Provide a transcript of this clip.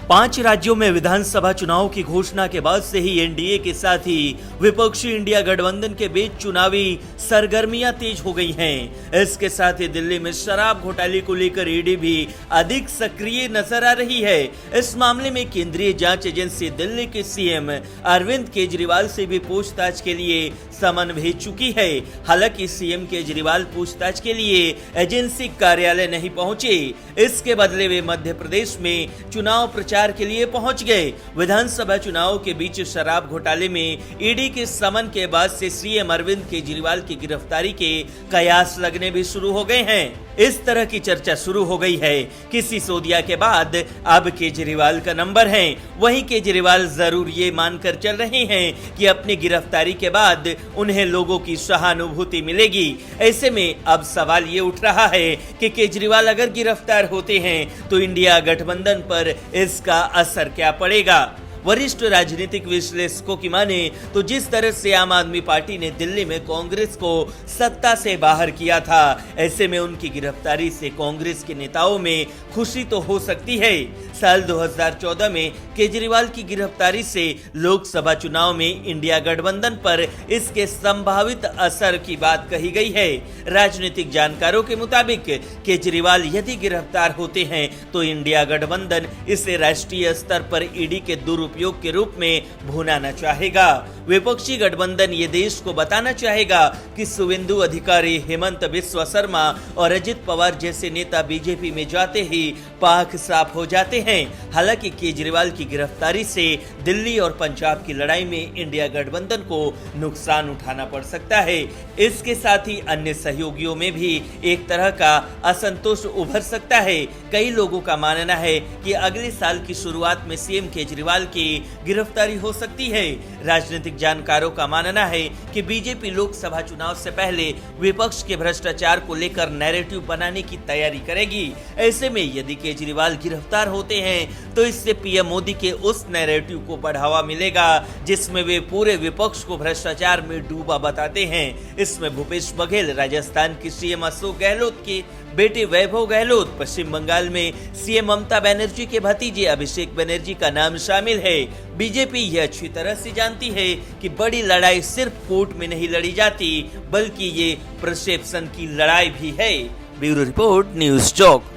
5 राज्यों में विधानसभा चुनाव की घोषणा के बाद से ही एनडीए के साथ ही विपक्षी इंडिया गठबंधन के बीच चुनावी सरगर्मियां तेज हो गई हैं। इसके साथ ही दिल्ली में शराब घोटाले को लेकर ईडी भी अधिक सक्रिय नजर आ रही है। इस मामले में केंद्रीय जांच एजेंसी दिल्ली के सीएम अरविंद केजरीवाल से भी पूछताछ के लिए समन भेज चुकी है। हालांकि सीएम केजरीवाल पूछताछ के लिए एजेंसी कार्यालय नहीं पहुंचे, इसके बदले वे मध्य प्रदेश में चुनाव प्रचार के लिए पहुंच गए। विधानसभा चुनाव के बीच शराब घोटाले में ईडी के समन के बाद से सीएम अरविंद केजरीवाल की गिरफ्तारी के कयास लगने भी शुरू हो गए हैं। इस तरह की चर्चा शुरू हो गई है कि सिसोदिया के बाद अब केजरीवाल का नंबर है। वहीं केजरीवाल जरूर ये मानकर चल रहे हैं कि अपनी गिरफ्तारी के बाद उन्हें लोगों की सहानुभूति मिलेगी। ऐसे में अब सवाल ये उठ रहा है कि केजरीवाल अगर गिरफ्तार होते हैं तो इंडिया गठबंधन पर इसका असर क्या पड़ेगा। वरिष्ठ राजनीतिक विश्लेषकों की माने तो जिस तरह से आम आदमी पार्टी ने दिल्ली में कांग्रेस को सत्ता से बाहर किया था, ऐसे में उनकी गिरफ्तारी से कांग्रेस के नेताओं में खुशी तो हो सकती है। साल 2014 में केजरीवाल की गिरफ्तारी से लोकसभा चुनाव में इंडिया गठबंधन पर इसके संभावित असर की बात कही गई है। राजनीतिक जानकारों के मुताबिक केजरीवाल यदि गिरफ्तार होते हैं तो इंडिया गठबंधन इसे राष्ट्रीय स्तर पर ईडी के दुरुपयोग के रूप में भुनाना चाहेगा। विपक्षी गठबंधन ये देश को बताना चाहेगा कि शुवेंदु अधिकारी, हेमंत बिस्वा शर्मा और अजित पवार जैसे नेता बीजेपी में जाते ही पाक साफ हो जाते हैं। हालांकि केजरीवाल की गिरफ्तारी से दिल्ली और पंजाब की लड़ाई में इंडिया गठबंधन को नुकसान उठाना पड़ सकता है। इसके साथ ही अन्य सहयोगियों में भी एक तरह का असंतोष उभर सकता है। कई लोगों का मानना है कि अगले साल की शुरुआत में सीएम केजरीवाल की गिरफ्तारी हो सकती है। राजनीतिक जानकारों का मानना है कि बीजेपी लोकसभा चुनाव से पहले विपक्ष के भ्रष्टाचार को लेकर नैरेटिव बनाने की तैयारी करेगी। ऐसे में यदि केजरीवाल गिरफ्तार होते हैं तो इससे पीएम मोदी के उस नैरेटिव को बढ़ावा मिलेगा जिसमें वे पूरे विपक्ष को भ्रष्टाचार में डूबा बताते हैं। इसमें भूपेश बघेल, राजस्थान की सीएम अशोक गहलोत के बेटे वैभव गहलोत, पश्चिम बंगाल में सीएम ममता बनर्जी के भतीजे अभिषेक बनर्जी का नाम शामिल है। बीजेपी यह अच्छी तरह से जानती है कि बड़ी लड़ाई सिर्फ कोर्ट में नहीं लड़ी जाती, बल्कि ये परसेप्शन की लड़ाई भी है। ब्यूरो रिपोर्ट, न्यूज़ चौक।